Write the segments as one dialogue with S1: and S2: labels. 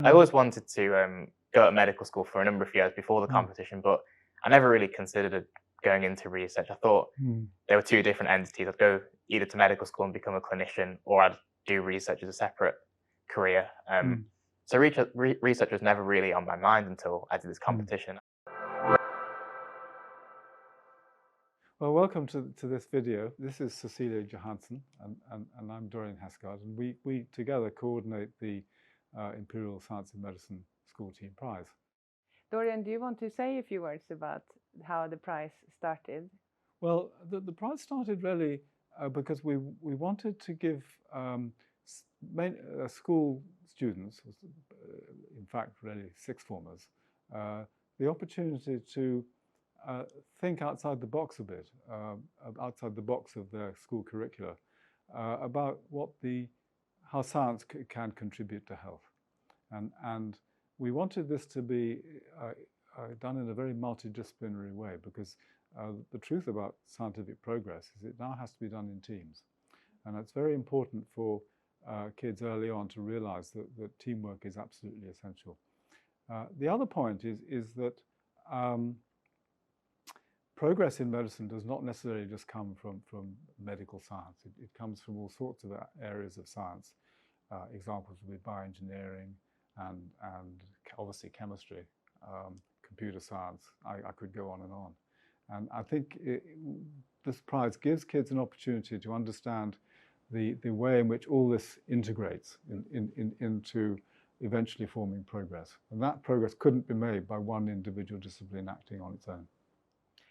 S1: I always wanted to go to medical school for a number of years before the competition, but I never really considered going into research. I thought there were two different entities. I'd go either to medical school and become a clinician, or I'd do research as a separate career. So research was never really on my mind until I did this competition.
S2: Well, welcome to this video. This is Cecilia Johansson, and I'm Dorian Haskard, and we together coordinate the Imperial Science and Medicine School Team Prize.
S3: Dorian, do you want to say a few words about how the prize started?
S2: Well, the prize started really because we wanted to give school students, in fact really sixth formers, the opportunity to think outside the box a bit, outside the box of their school curricula, about how science can contribute to health, and we wanted this to be done in a very multidisciplinary way, because the truth about scientific progress is it now has to be done in teams, and it's very important for kids early on to realize that teamwork is absolutely essential. The other point is that progress in medicine does not necessarily just come from medical science. It comes from all sorts of areas of science. Examples would be bioengineering and obviously chemistry, computer science. I could go on and on. And I think this prize gives kids an opportunity to understand the way in which all this integrates into eventually forming progress. And that progress couldn't be made by one individual discipline acting on its own.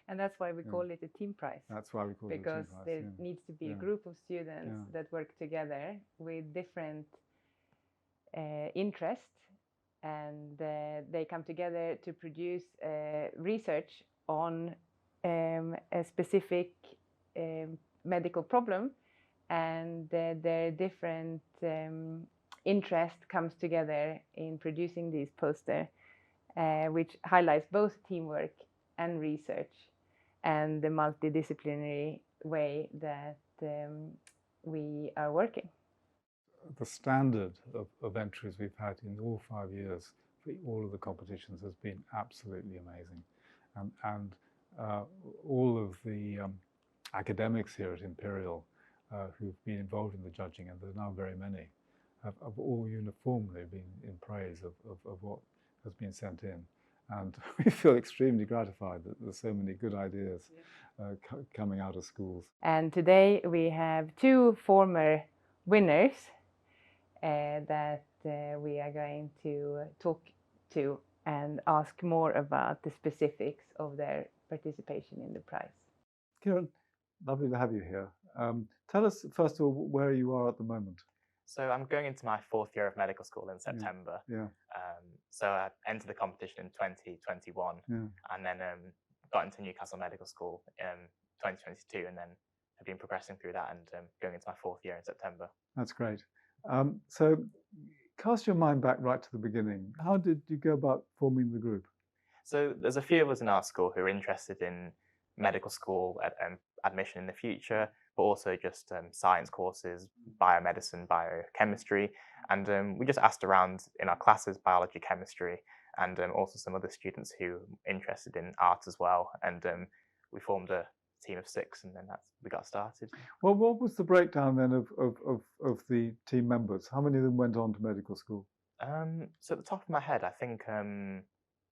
S3: And that's why we call it a team prize.
S2: That's why we call it a team prize.
S3: Because there needs to be a group of students that work together with different interests, and they come together to produce research on a specific medical problem, and their different interest comes together in producing these posters, which highlights both teamwork and research and the multidisciplinary way that we are working.
S2: The standard of entries we've had in all 5 years for all of the competitions has been absolutely amazing. And all of the academics here at Imperial who've been involved in the judging, and there are now very many, have all uniformly been in praise of what has been sent in. And we feel extremely gratified that there's so many good ideas coming out of schools.
S3: And today we have two former winners that we are going to talk to and ask more about the specifics of their participation in the prize.
S2: Kieran, lovely to have you here. Tell us first of all where you are at the moment.
S1: So I'm going into my 4th year of medical school in September. So I entered the competition in 2021, and then got into Newcastle Medical School in 2022, and then have been progressing through that and going into my 4th year in September.
S2: That's great. So cast your mind back right to the beginning. How did you go about forming the group?
S1: So there's a few of us in our school who are interested in medical school admission in the future, but also just science courses, biomedicine, biochemistry. And we just asked around in our classes, biology, chemistry, and also some other students who are interested in art as well. And we formed a team of 6, and then we got started.
S2: Well, what was the breakdown then of the team members? How many of them went on to medical school?
S1: So at the top of my head, I think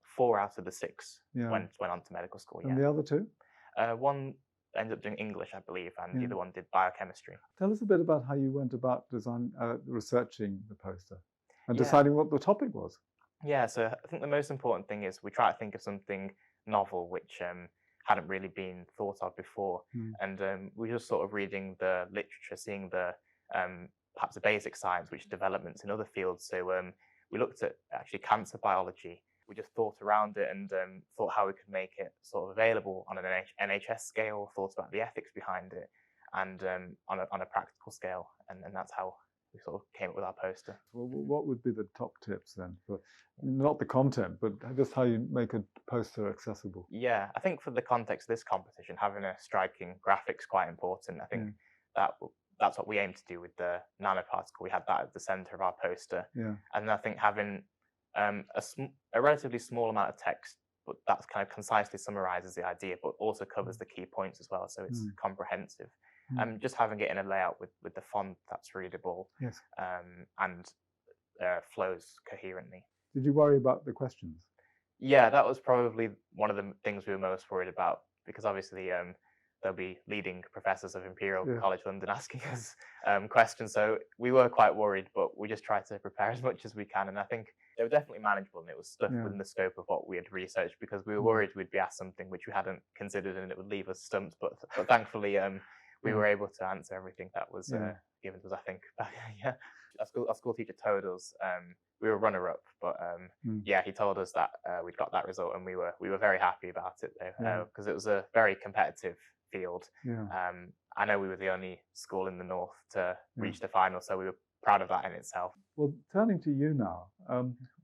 S1: 4 out of the 6 went on to medical school.
S2: And the other 2?
S1: One ended up doing English, I believe, and the other one did biochemistry.
S2: Tell us a bit about how you went about researching the poster and deciding what the topic was.
S1: Yeah, so I think the most important thing is we try to think of something novel which hadn't really been thought of before. And we were just sort of reading the literature, seeing the perhaps the basic science, which developments in other fields. So we looked at actually cancer biology. We just thought around it and thought how we could make it sort of available on an NHS scale, thought about the ethics behind it, and on a practical scale. And that's how we sort of came up with our poster.
S2: Well, what would be the top tips then? For not the content, but just how you make a poster accessible?
S1: Yeah, I think for the context of this competition, having a striking graphic's quite important. I think that's what we aim to do with the nanoparticle. We had that at the centre of our poster. And I think having a relatively small amount of text, but that kind of concisely summarizes the idea, but also covers the key points as well, so it's comprehensive. Just having it in a layout with the font that's readable,
S2: Yes.
S1: And flows coherently.
S2: Did you worry about the questions?
S1: Yeah, that was probably one of the things we were most worried about, because obviously there'll be leading professors of Imperial College London asking us questions, so we were quite worried, but we just tried to prepare as much as we can, and I think they were definitely manageable, and it was stuff within the scope of what we had researched, because we were worried we'd be asked something which we hadn't considered and it would leave us stumped, but thankfully we were able to answer everything that was given to us, I think. Yeah, our school teacher told us we were runner-up, but yeah, he told us that we'd got that result, and we were very happy about it, though, because it was a very competitive field. I know we were the only school in the north to reach the final, so we were proud of that in itself.
S2: Well, turning to you now,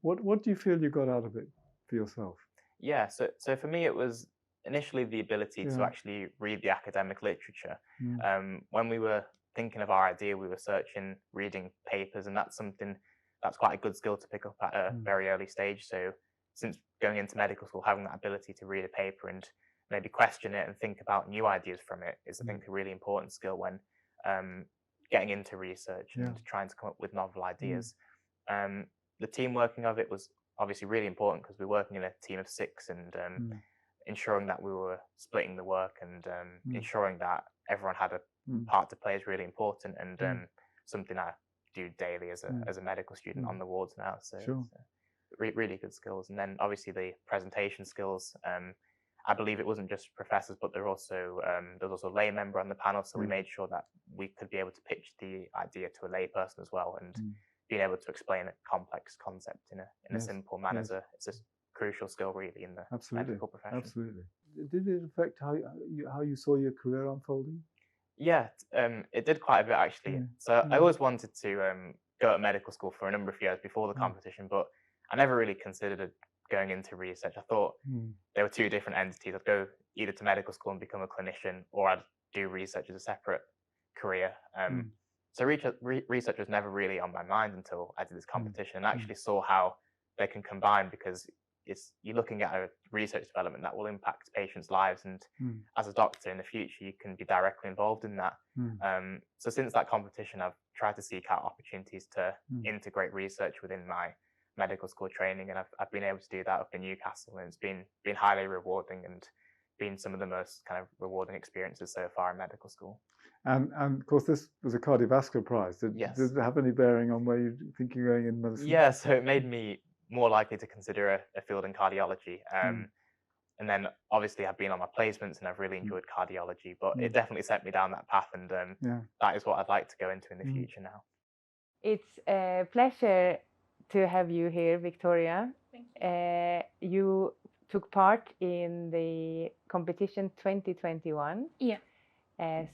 S2: what do you feel you got out of it for yourself?
S1: Yeah, so for me it was initially the ability to actually read the academic literature. When we were thinking of our idea, we were searching, reading papers, and that's something that's quite a good skill to pick up at a very early stage. So since going into medical school, having that ability to read a paper and maybe question it and think about new ideas from it is, I think, a really important skill when getting into research and trying to come up with novel ideas. The team working of it was obviously really important, because we were working in a team of 6, and ensuring that we were splitting the work and ensuring that everyone had a part to play is really important, and something I do daily as a medical student on the wards now. So really good skills. And then obviously the presentation skills. I believe it wasn't just professors, but there was also a lay member on the panel. So we made sure that we could be able to pitch the idea to a lay person as well, and being able to explain a complex concept in a simple manner is a crucial skill really in the medical profession. Absolutely.
S2: Did it affect how you saw your career unfolding?
S1: Yeah, it did quite a bit actually. So I always wanted to go to medical school for a number of years before the competition, but I never really considered going into research. I thought there were two different entities. I'd go either to medical school and become a clinician, or I'd do research as a separate career. So research was never really on my mind until I did this competition and actually saw how they can combine, because you're looking at a research development that will impact patients' lives, and as a doctor in the future, you can be directly involved in that. So since that competition, I've tried to seek out opportunities to integrate research within my medical school training, and I've been able to do that up in Newcastle, and it's been highly rewarding and been some of the most kind of rewarding experiences so far in medical school.
S2: And of course, this was a cardiovascular prize. Did it have any bearing on where you think you're going in medicine?
S1: Yeah, so it made me more likely to consider a field in cardiology. And then obviously I've been on my placements and I've really enjoyed cardiology, but it definitely set me down that path, and that is what I'd like to go into in the future now.
S3: It's a pleasure to have you here, Victoria. Thank you. You took part in the competition 2021. Yeah.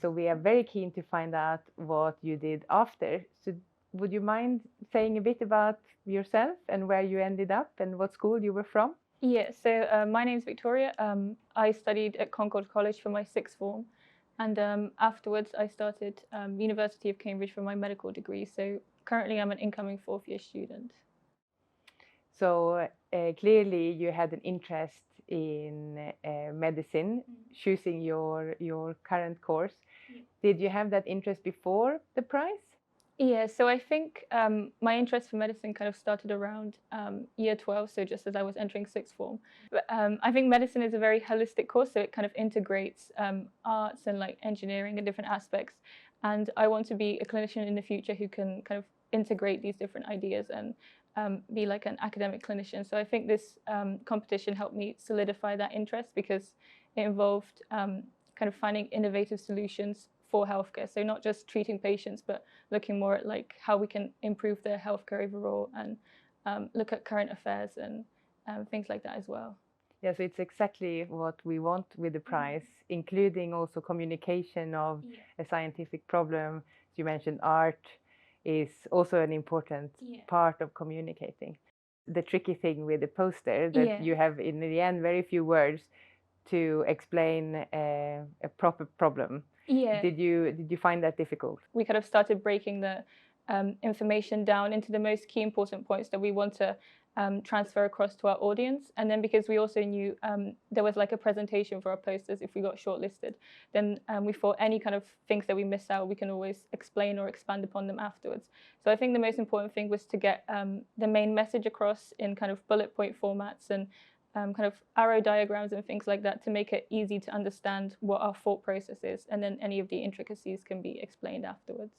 S3: So we are very keen to find out what you did after. So would you mind saying a bit about yourself and where you ended up and what school you were from?
S4: Yeah, so my name is Victoria. I studied at Concord College for my 6th form, and afterwards I started University of Cambridge for my medical degree. So currently I'm an incoming 4th year student.
S3: So clearly you had an interest in medicine, choosing your current course. Yeah. Did you have that interest before the prize?
S4: Yeah, so I think my interest for medicine kind of started around year 12, so just as I was entering 6th form. But I think medicine is a very holistic course, so it kind of integrates arts and like engineering and different aspects. And I want to be a clinician in the future who can kind of integrate these different ideas and be like an academic clinician. So I think this competition helped me solidify that interest, because it involved kind of finding innovative solutions for healthcare. So not just treating patients, but looking more at like how we can improve their healthcare overall, and look at current affairs and things like that as well.
S3: Yeah, so it's exactly what we want with the prize, including also communication of a scientific problem. You mentioned art is also an important part of communicating. The tricky thing with the poster that you have in the end very few words to explain a proper problem. Yeah. Did you find that difficult?
S4: We kind of started breaking the information down into the most key important points that we want to transfer across to our audience. And then because we also knew there was like a presentation for our posters if we got shortlisted, then we thought any kind of things that we miss out, we can always explain or expand upon them afterwards. So I think the most important thing was to get the main message across in kind of bullet point formats and kind of arrow diagrams and things like that to make it easy to understand what our thought process is, and then any of the intricacies can be explained afterwards.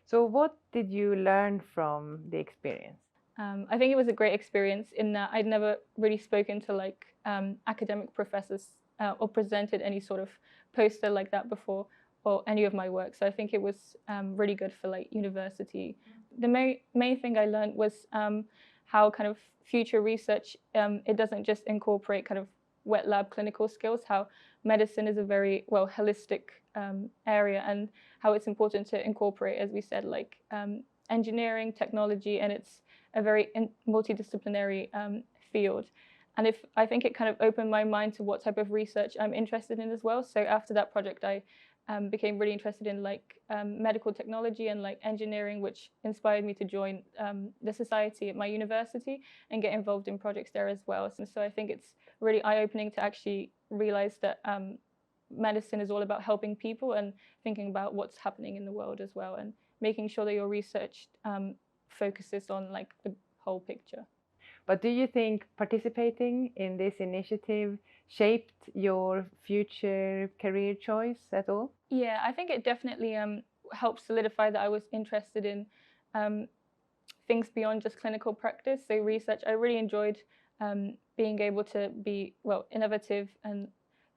S3: So what did you learn from the experience?
S4: I think it was a great experience in that I'd never really spoken to like academic professors or presented any sort of poster like that before, or any of my work. So I think it was really good for like university. The main thing I learned was how kind of future research, it doesn't just incorporate kind of wet lab clinical skills, how medicine is a very holistic area, and how it's important to incorporate, as we said, like engineering, technology, and it's a very multidisciplinary field. And I think it kind of opened my mind to what type of research I'm interested in as well. So after that project, I became really interested in like medical technology and like engineering, which inspired me to join the society at my university and get involved in projects there as well. So I think it's really eye-opening to actually realize that medicine is all about helping people and thinking about what's happening in the world as well, and making sure that your research focuses on like the whole picture.
S3: But do you think participating in this initiative shaped your future career choice at all?
S4: Yeah, I think it definitely helped solidify that I was interested in things beyond just clinical practice. So research, I really enjoyed being able to be innovative and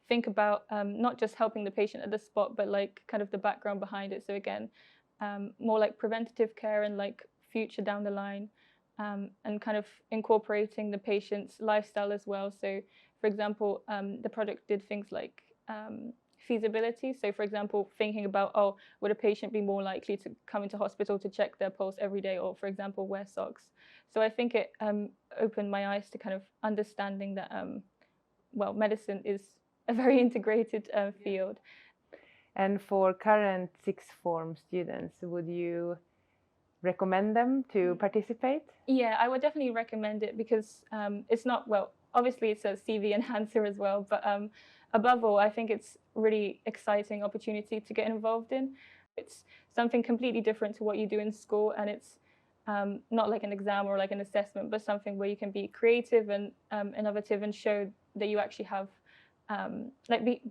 S4: think about not just helping the patient at the spot, but like kind of the background behind it. So again, more like preventative care and like future down the line, and kind of incorporating the patient's lifestyle as well. So for example, the project did things like feasibility. So for example, thinking about, would a patient be more likely to come into hospital to check their pulse every day, or for example, wear socks? So I think it opened my eyes to kind of understanding that, medicine is a very integrated field.
S3: And for current sixth form students, would you recommend them to participate?
S4: Yeah, I would definitely recommend it because it's not, obviously it's a CV enhancer as well, but above all, I think it's really exciting opportunity to get involved in. It's something completely different to what you do in school, and it's not like an exam or like an assessment, but something where you can be creative and innovative and show that you actually have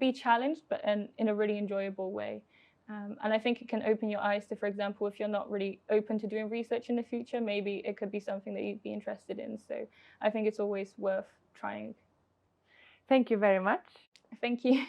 S4: be challenged, but in a really enjoyable way. And I think it can open your eyes to, for example, if you're not really open to doing research in the future, maybe it could be something that you'd be interested in. So I think it's always worth trying.
S3: Thank you very much.
S4: Thank you.